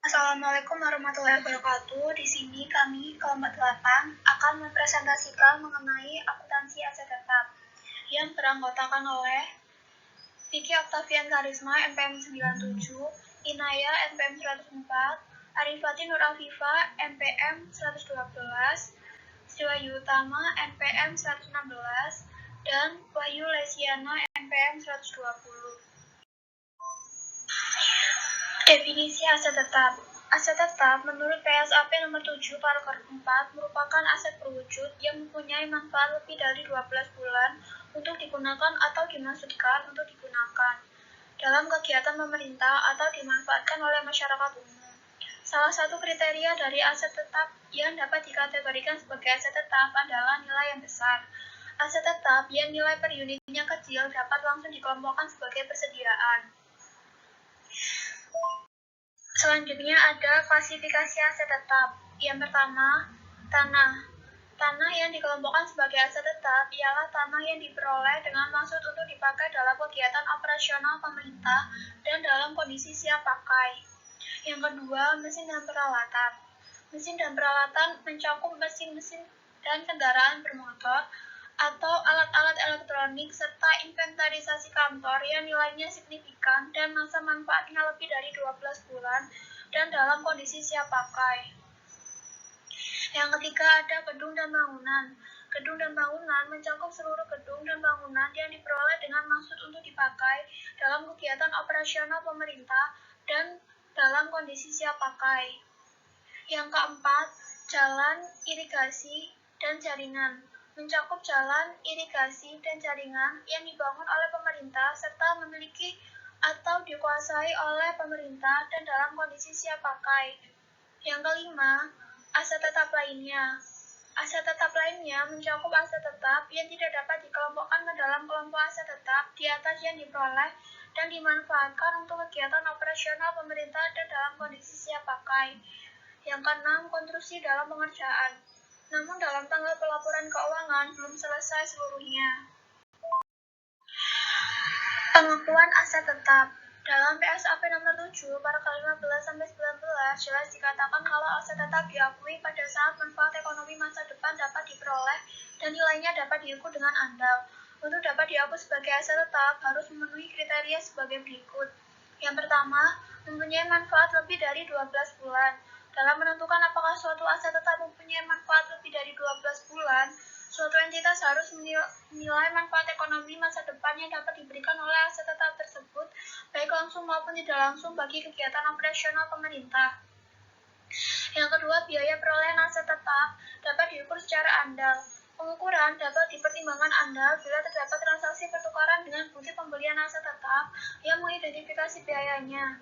Assalamualaikum warahmatullahi wabarakatuh. Di sini kami kelompok 8 akan mempresentasikan mengenai akuntansi aset tetap yang beranggotakan oleh Vicky Octavian Karisma NPM 97, Inaya NPM 104, Arifati Nur Afifa NPM 112, Sriwayu Utama NPM 116, dan Wahyu Lesiana NPM 120. Definisi aset tetap. Aset tetap menurut PSAP nomor 7 paragraf 4 merupakan aset berwujud yang mempunyai manfaat lebih dari 12 bulan untuk digunakan atau dimaksudkan untuk digunakan dalam kegiatan pemerintah atau dimanfaatkan oleh masyarakat umum. Salah satu kriteria dari aset tetap yang dapat dikategorikan sebagai aset tetap adalah nilai yang besar. Aset tetap yang nilai per unitnya kecil dapat langsung dikelompokkan sebagai persediaan. Selanjutnya ada klasifikasi aset tetap. Yang pertama, tanah. Tanah yang dikelompokkan sebagai aset tetap ialah tanah yang diperoleh dengan maksud untuk dipakai dalam kegiatan operasional pemerintah dan dalam kondisi siap pakai. Yang kedua, mesin dan peralatan. Mesin dan peralatan mencakup mesin-mesin dan kendaraan bermotor atau alat-alat elektronik serta inventarisasi kantor yang nilainya signifikan dan masa manfaatnya lebih dari 12 bulan dan dalam kondisi siap pakai. Yang ketiga ada gedung dan bangunan. Gedung dan bangunan mencakup seluruh gedung dan bangunan yang diperoleh dengan maksud untuk dipakai dalam kegiatan operasional pemerintah dan dalam kondisi siap pakai. Yang keempat, jalan, irigasi, dan jaringan. Mencakup jalan, irigasi, dan jaringan yang dibangun oleh pemerintah serta memiliki atau dikuasai oleh pemerintah dan dalam kondisi siap pakai. Yang kelima, aset tetap lainnya. Aset tetap lainnya mencakup aset tetap yang tidak dapat dikelompokkan ke dalam kelompok aset tetap di atas yang diperoleh dan dimanfaatkan untuk kegiatan operasional pemerintah dan dalam kondisi siap pakai. Yang keenam, konstruksi dalam pengerjaan. Namun dalam tanggal pelaporan keuangan belum selesai seluruhnya. Pengakuan aset tetap. Dalam PSAP nomor 7 paragraf 15-19 jelas dikatakan kalau aset tetap diakui pada saat manfaat ekonomi masa depan dapat diperoleh dan nilainya dapat diukur dengan andal. Untuk dapat diakui sebagai aset tetap harus memenuhi kriteria sebagai berikut. Yang pertama, mempunyai manfaat lebih dari 12 bulan. Dalam menentukan apakah suatu aset tetap mempunyai manfaat lebih dari 12 bulan, suatu entitas harus menilai manfaat ekonomi masa depan yang dapat diberikan oleh aset tetap tersebut, baik langsung maupun tidak langsung bagi kegiatan operasional pemerintah. Yang kedua, biaya perolehan aset tetap dapat diukur secara andal. Pengukuran dapat dipertimbangkan andal bila terdapat transaksi pertukaran dengan bukti pembelian aset tetap yang mengidentifikasi biayanya.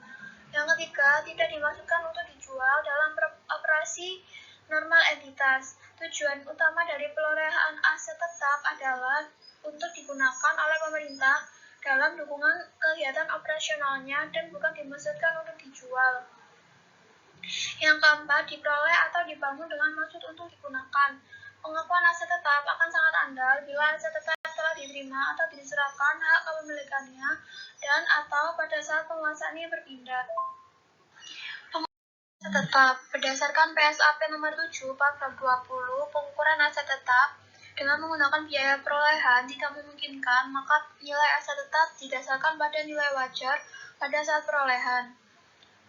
Yang ketiga, tidak dimaksudkan untuk dijual dalam operasi normal entitas. Tujuan utama dari perolehan aset tetap adalah untuk digunakan oleh pemerintah dalam dukungan kegiatan operasionalnya dan bukan dimaksudkan untuk dijual. Yang keempat, diperoleh atau dibangun dengan maksud untuk digunakan. Pengakuan aset tetap akan sangat andal bila aset tetap telah diterima atau diserahkan hak kepemilikannya dan atau pada saat penguasaannya berpindah. Aset tetap berdasarkan PSAP nomor 7 paragraf 20, pengukuran aset tetap dengan menggunakan biaya perolehan tidak memungkinkan, maka nilai aset tetap didasarkan pada nilai wajar pada saat perolehan.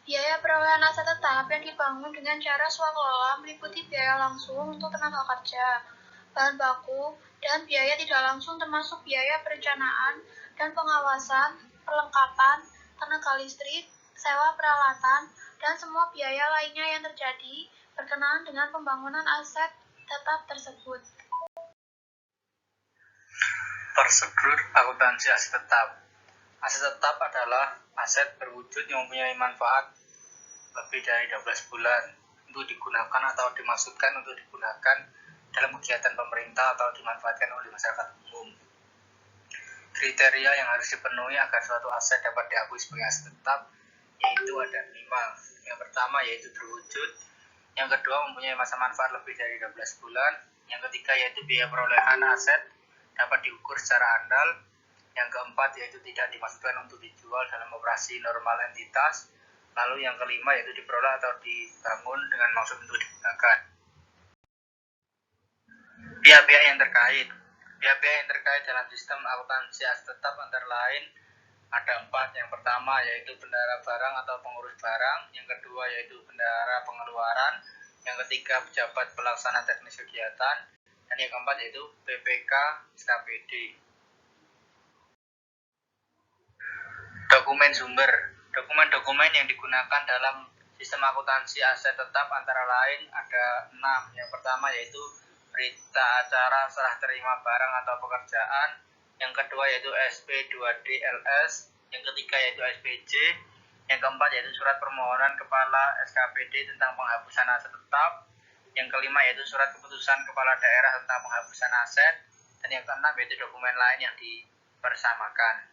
Biaya perolehan aset tetap yang dibangun dengan cara swakelola meliputi biaya langsung untuk tenaga kerja, bahan baku, dan biaya tidak langsung termasuk biaya perencanaan dan pengawasan, perlengkapan, tenaga listrik, sewa peralatan, dan semua biaya lainnya yang terjadi berkenaan dengan pembangunan aset tetap tersebut. Prosedur akuntansi aset tetap. Aset tetap adalah aset berwujud yang mempunyai manfaat lebih dari 12 bulan untuk digunakan atau dimaksudkan untuk digunakan dalam kegiatan pemerintah atau dimanfaatkan oleh masyarakat umum. Kriteria yang harus dipenuhi agar suatu aset dapat diakui sebagai aset tetap yaitu ada 5. Yang pertama yaitu terwujud, yang kedua mempunyai masa manfaat lebih dari 12 bulan, yang ketiga yaitu biaya perolehan aset dapat diukur secara andal, yang keempat yaitu tidak dimaksudkan untuk dijual dalam operasi normal entitas, Lalu yang kelima yaitu diperoleh atau dibangun dengan maksud untuk digunakan. Pihak-pihak yang terkait. Pihak-pihak yang terkait dalam sistem akuntansi aset tetap antara lain ada 4. Yang pertama yaitu bendahara barang atau pengurus barang, yang kedua yaitu bendahara pengeluaran, yang ketiga pejabat pelaksana teknis kegiatan, dan yang keempat yaitu BPK SKPD. Dokumen sumber. Dokumen-dokumen yang digunakan dalam sistem akuntansi aset tetap antara lain ada 6. Yang pertama yaitu berita acara serah terima barang atau pekerjaan, yang kedua yaitu SP2DLS, yang ketiga yaitu SPJ, yang keempat yaitu surat permohonan kepala SKPD tentang penghapusan aset tetap, yang kelima yaitu surat keputusan kepala daerah tentang penghapusan aset, dan yang keenam yaitu dokumen lain yang dipersamakan.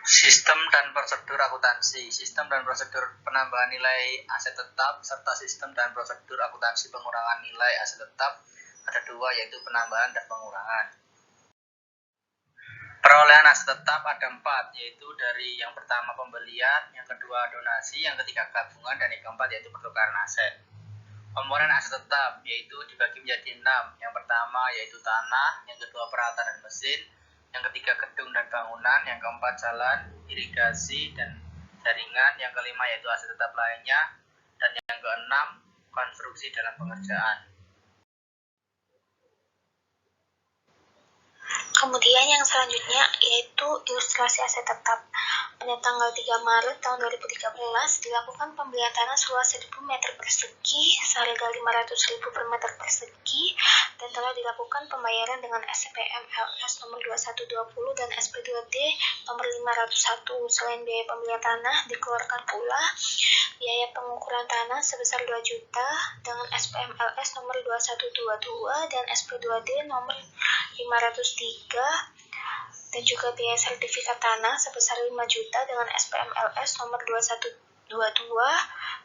Sistem dan prosedur akuntansi. Sistem dan prosedur penambahan nilai aset tetap serta sistem dan prosedur akuntansi pengurangan nilai aset tetap ada 2, yaitu penambahan dan pengurangan. Perolehan aset tetap ada 4, yaitu dari yang pertama pembelian, yang kedua donasi, yang ketiga gabungan, dan yang keempat yaitu pertukaran aset. Komponen aset tetap yaitu dibagi menjadi 6. Yang pertama yaitu tanah, yang kedua peralatan dan mesin, yang ketiga gedung dan bangunan, yang keempat jalan, irigasi, dan jaringan, yang kelima yaitu aset tetap lainnya, dan yang keenam konstruksi dalam pengerjaan. Kemudian yang selanjutnya yaitu ilustrasi aset tetap. Pada tanggal 3 Maret tahun 2013 dilakukan pembelian tanah seluas 1.000 meter persegi seharga 500.000 per meter persegi dan telah dilakukan pembayaran dengan SPM LS nomor 2120 dan SP2D nomor 501. Selain biaya pembelian tanah, dikeluarkan pula biaya pengukuran tanah sebesar 2 juta dengan SPM LS nomor 2122 dan SP2D nomor 503 dan juga biaya sertifikat tanah sebesar 5 juta dengan SPM LS nomor 2122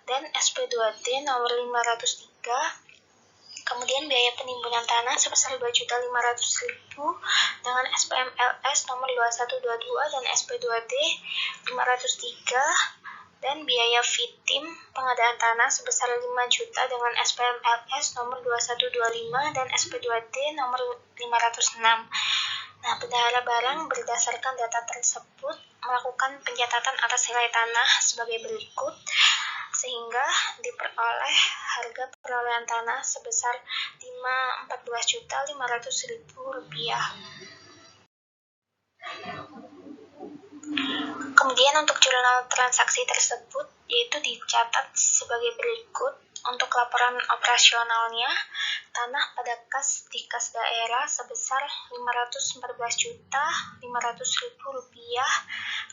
dan SP2D nomor 503. Kemudian biaya penimbunan tanah sebesar 2.500.000 dengan SPM LS nomor 2122 dan SP2D 503 dan biaya FITIM pengadaan tanah sebesar 5 juta dengan SPM LS nomor 2125 dan SP2D nomor 506. Nah, bendahara barang berdasarkan data tersebut melakukan pencatatan atas nilai tanah sebagai berikut, sehingga diperoleh harga perolehan tanah sebesar Rp14.500.000. Kemudian untuk jurnal transaksi tersebut yaitu dicatat sebagai berikut. Untuk laporan operasionalnya, tanah pada kas di kas daerah sebesar Rp514.500.000.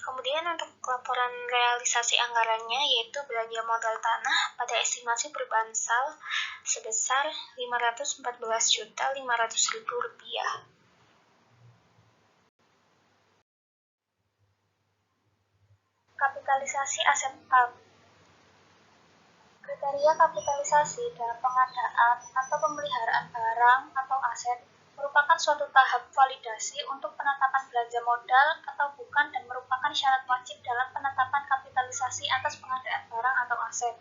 Kemudian untuk laporan realisasi anggarannya yaitu belanja modal tanah pada estimasi Perbansal sebesar Rp514.500.000. Kapitalisasi aset tetap. Kriteria kapitalisasi dalam pengadaan atau pemeliharaan barang atau aset merupakan suatu tahap validasi untuk penetapan belanja modal atau bukan dan merupakan syarat wajib dalam penetapan kapitalisasi atas pengadaan barang atau aset.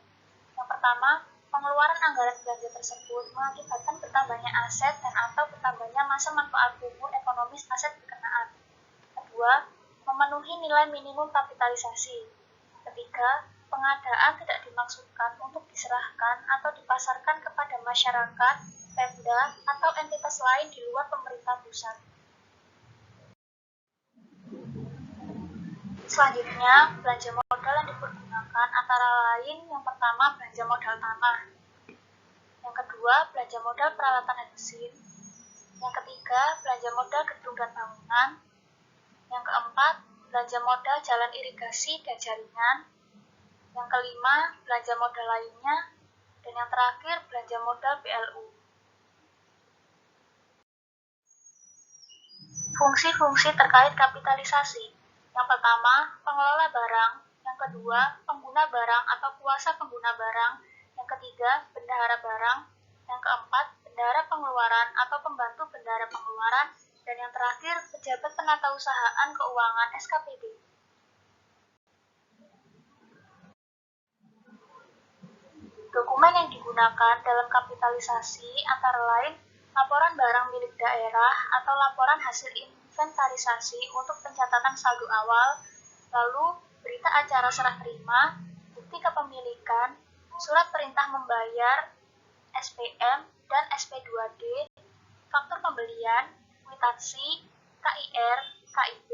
Yang pertama, pengeluaran anggaran belanja tersebut mengakibatkan bertambahnya aset dan atau bertambahnya masa manfaat umur ekonomis aset berkenaan. Kedua, memenuhi nilai minimum kapitalisasi. Ketiga, pengadaan tidak dimaksudkan untuk diserahkan atau dipasarkan kepada masyarakat, Pemda, atau entitas lain di luar pemerintah pusat. Selanjutnya, belanja modal yang dipergunakan antara lain yang pertama belanja modal tanah, yang kedua belanja modal peralatan dan mesin, yang ketiga belanja modal gedung dan bangunan, yang keempat belanja modal jalan irigasi dan jaringan, yang kelima, belanja modal lainnya, dan yang terakhir, belanja modal BLU. Fungsi-fungsi terkait kapitalisasi. Yang pertama, pengelola barang. Yang kedua, pengguna barang atau kuasa pengguna barang. Yang ketiga, bendahara barang. Yang keempat, bendahara pengeluaran atau pembantu bendahara pengeluaran. Dan yang terakhir, pejabat penatausahaan keuangan SKPD. Dokumen yang digunakan dalam kapitalisasi antara lain laporan barang milik daerah atau laporan hasil inventarisasi untuk pencatatan saldo awal, lalu berita acara serah terima, bukti kepemilikan, surat perintah membayar, SPM dan SP2D, faktur pembelian, kwitansi, KIR, KIB,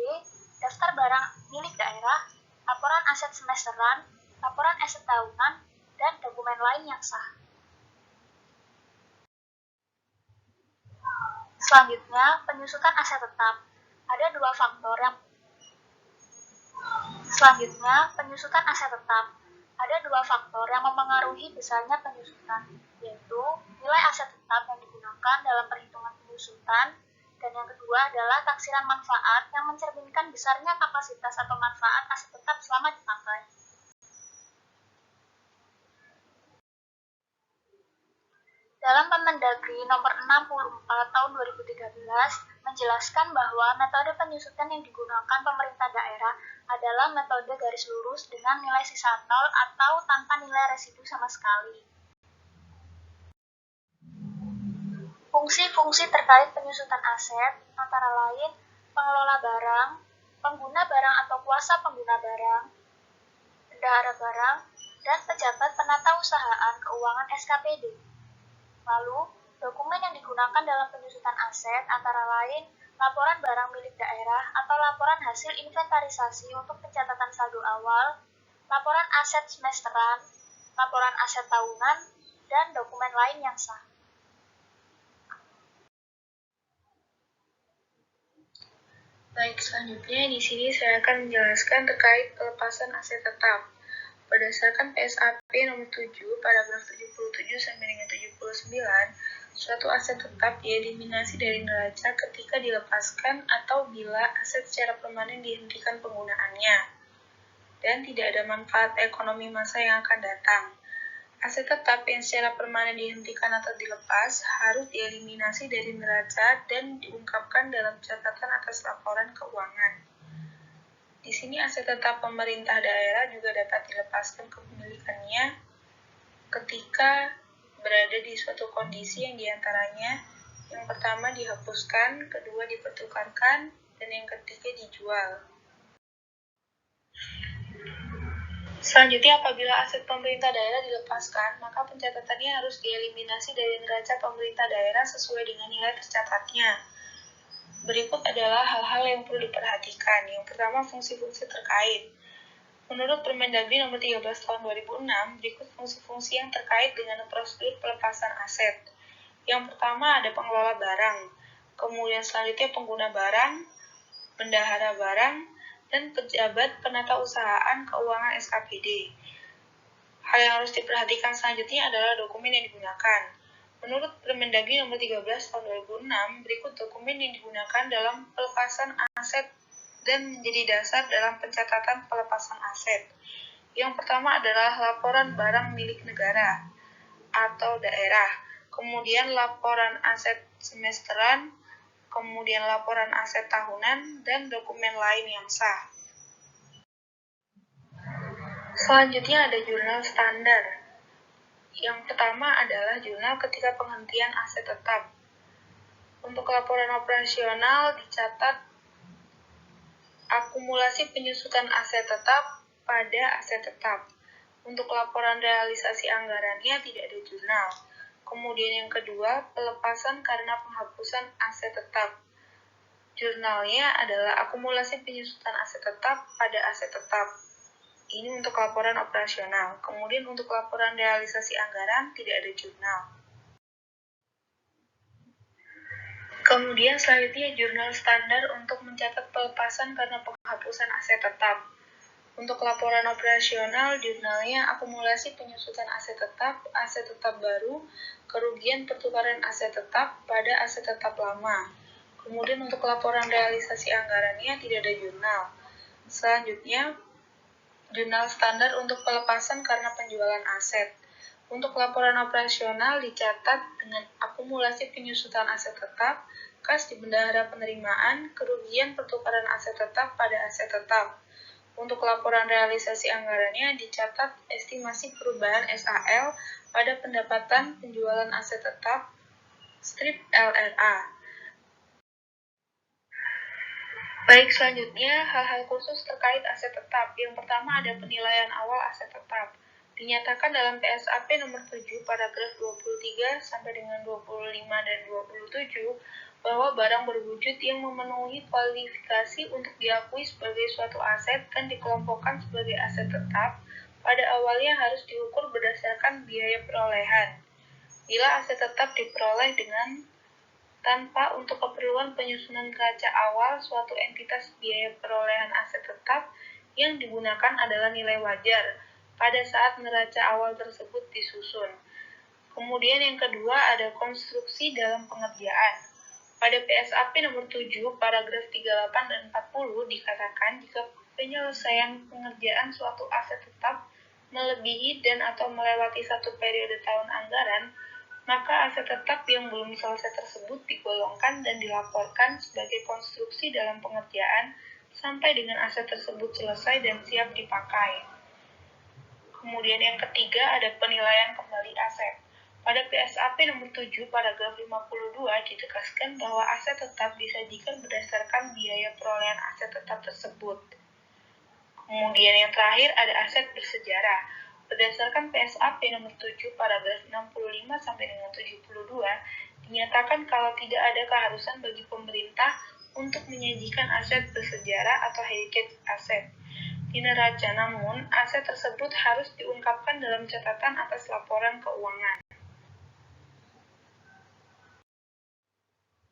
daftar barang milik daerah, laporan aset semesteran, laporan aset tahunan, dan dokumen lain yang sah. Selanjutnya, penyusutan aset tetap. Ada dua faktor yang mempengaruhi besarnya penyusutan, yaitu nilai aset tetap yang digunakan dalam perhitungan penyusutan, dan yang kedua adalah taksiran manfaat yang mencerminkan besarnya kapasitas atau manfaat aset tetap selama dipakai. Dalam Permendagri nomor 64 tahun 2013 menjelaskan bahwa metode penyusutan yang digunakan pemerintah daerah adalah metode garis lurus dengan nilai sisa nol atau tanpa nilai residu sama sekali. Fungsi-fungsi terkait penyusutan aset antara lain pengelola barang, pengguna barang atau kuasa pengguna barang, bendahara barang, dan pejabat penata usahaan keuangan SKPD. Lalu, dokumen yang digunakan dalam penyusutan aset antara lain laporan barang milik daerah atau laporan hasil inventarisasi untuk pencatatan saldo awal, laporan aset semesteran, laporan aset tahunan, dan dokumen lain yang sah. Baik, selanjutnya di sini saya akan menjelaskan terkait pelepasan aset tetap. Berdasarkan PSAP nomor 7, paragraf 77 sampai dengan 79, suatu aset tetap dieliminasi dari neraca ketika dilepaskan atau bila aset secara permanen dihentikan penggunaannya dan tidak ada manfaat ekonomi masa yang akan datang. Aset tetap yang secara permanen dihentikan atau dilepas harus dieliminasi dari neraca dan diungkapkan dalam catatan atas laporan keuangan. Di sini aset tetap pemerintah daerah juga dapat dilepaskan kepemilikannya ketika berada di suatu kondisi yang diantaranya yang pertama dihapuskan, kedua dipertukarkan, dan yang ketiga dijual. Selanjutnya, apabila aset pemerintah daerah dilepaskan, maka pencatatannya harus dieliminasi dari neraca pemerintah daerah sesuai dengan nilai tercatatnya. Berikut adalah hal-hal yang perlu diperhatikan. Yang pertama, fungsi-fungsi terkait. Menurut Permendagri nomor 13 tahun 2006, berikut fungsi-fungsi yang terkait dengan prosedur pelepasan aset. Yang pertama ada pengelola barang, kemudian selanjutnya pengguna barang, bendahara barang, dan pejabat penata usahaan keuangan SKPD. Hal yang harus diperhatikan selanjutnya adalah dokumen yang digunakan. Menurut Permendagri nomor 13 tahun 2006, berikut dokumen yang digunakan dalam pelepasan aset dan menjadi dasar dalam pencatatan pelepasan aset. Yang pertama adalah laporan barang milik negara atau daerah, kemudian laporan aset semesteran, kemudian laporan aset tahunan, dan dokumen lain yang sah. Selanjutnya ada jurnal standar. Yang pertama adalah jurnal ketika penghentian aset tetap. Untuk laporan operasional dicatat akumulasi penyusutan aset tetap pada aset tetap. Untuk laporan realisasi anggarannya tidak ada jurnal. Kemudian yang kedua, pelepasan karena penghapusan aset tetap. Jurnalnya adalah akumulasi penyusutan aset tetap pada aset tetap. Ini untuk laporan operasional. Kemudian untuk laporan realisasi anggaran tidak ada jurnal. Kemudian selanjutnya jurnal standar untuk mencatat pelepasan karena penghapusan aset tetap. Untuk laporan operasional, jurnalnya akumulasi penyusutan aset tetap baru, kerugian pertukaran aset tetap pada aset tetap lama. Kemudian untuk laporan realisasi anggarannya tidak ada jurnal. Selanjutnya, jurnal standar untuk pelepasan karena penjualan aset. Untuk laporan operasional dicatat dengan akumulasi penyusutan aset tetap, kas di bendahara penerimaan, kerugian pertukaran aset tetap pada aset tetap. Untuk laporan realisasi anggarannya dicatat estimasi perubahan SAL pada pendapatan penjualan aset tetap strip LLA. Baik, selanjutnya hal-hal khusus terkait aset tetap. Yang pertama ada penilaian awal aset tetap. Dinyatakan dalam PSAP nomor 7 paragraf 23 sampai dengan 25 dan 27 bahwa barang berwujud yang memenuhi kualifikasi untuk diakui sebagai suatu aset dan dikelompokkan sebagai aset tetap pada awalnya harus diukur berdasarkan biaya perolehan. Bila aset tetap diperoleh dengan tanpa untuk keperluan penyusunan neraca awal suatu entitas, biaya perolehan aset tetap yang digunakan adalah nilai wajar pada saat neraca awal tersebut disusun. Kemudian yang kedua ada konstruksi dalam pengerjaan. Pada PSAP nomor 7 paragraf 38 dan 40 dikatakan jika penyelesaian pengerjaan suatu aset tetap melebihi dan atau melewati satu periode tahun anggaran, maka aset tetap yang belum selesai tersebut digolongkan dan dilaporkan sebagai konstruksi dalam pengerjaan sampai dengan aset tersebut selesai dan siap dipakai. Kemudian yang ketiga ada penilaian kembali aset. Pada PSAP nomor 7 paragraf 52 ditegaskan bahwa aset tetap disajikan berdasarkan biaya perolehan aset tetap tersebut. Kemudian yang terakhir ada aset bersejarah. Berdasarkan PSAP nomor 7 paragraf 65 sampai dengan 72 dinyatakan kalau tidak ada keharusan bagi pemerintah untuk menyajikan aset bersejarah atau heritage asset di neraca, namun aset tersebut harus diungkapkan dalam catatan atas laporan keuangan.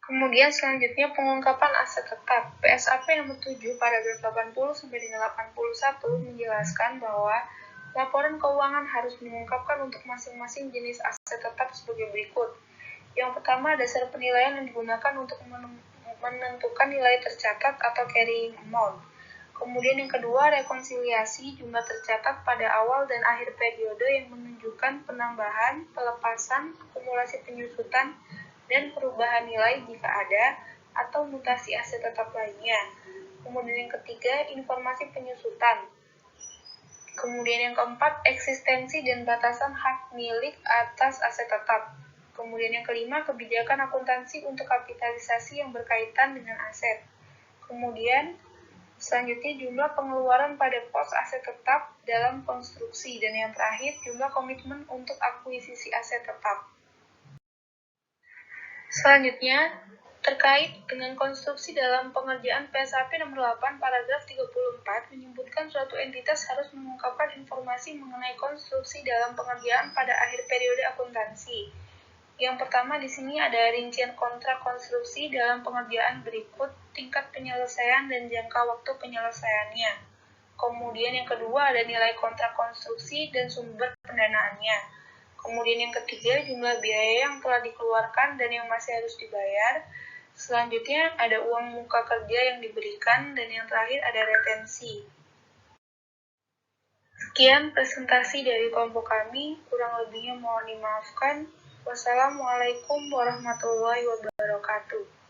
Kemudian selanjutnya pengungkapan aset tetap. PSAP nomor 7 paragraf 80 sampai dengan 81 menjelaskan bahwa laporan keuangan harus mengungkapkan untuk masing-masing jenis aset tetap sebagai berikut. Yang pertama, dasar penilaian yang digunakan untuk menentukan nilai tercatat atau carrying amount. Kemudian yang kedua, rekonsiliasi jumlah tercatat pada awal dan akhir periode yang menunjukkan penambahan, pelepasan, akumulasi penyusutan, dan perubahan nilai jika ada, atau mutasi aset tetap lainnya. Kemudian yang ketiga, informasi penyusutan. Kemudian yang keempat, eksistensi dan batasan hak milik atas aset tetap. Kemudian yang kelima, kebijakan akuntansi untuk kapitalisasi yang berkaitan dengan aset. Kemudian selanjutnya jumlah pengeluaran pada pos aset tetap dalam konstruksi. Dan yang terakhir, jumlah komitmen untuk akuisisi aset tetap. Selanjutnya, terkait dengan konstruksi dalam pengerjaan PSAP nomor 8 paragraf 34 menyebutkan suatu entitas harus mengungkapkan informasi mengenai konstruksi dalam pengerjaan pada akhir periode akuntansi. Yang pertama di sini ada rincian kontrak konstruksi dalam pengerjaan berikut, tingkat penyelesaian dan jangka waktu penyelesaiannya. Kemudian yang kedua ada nilai kontrak konstruksi dan sumber pendanaannya. Kemudian yang ketiga, jumlah biaya yang telah dikeluarkan dan yang masih harus dibayar. Selanjutnya, ada uang muka kerja yang diberikan, dan yang terakhir ada retensi. Sekian presentasi dari kelompok kami, kurang lebihnya mohon dimaafkan. Wassalamualaikum warahmatullahi wabarakatuh.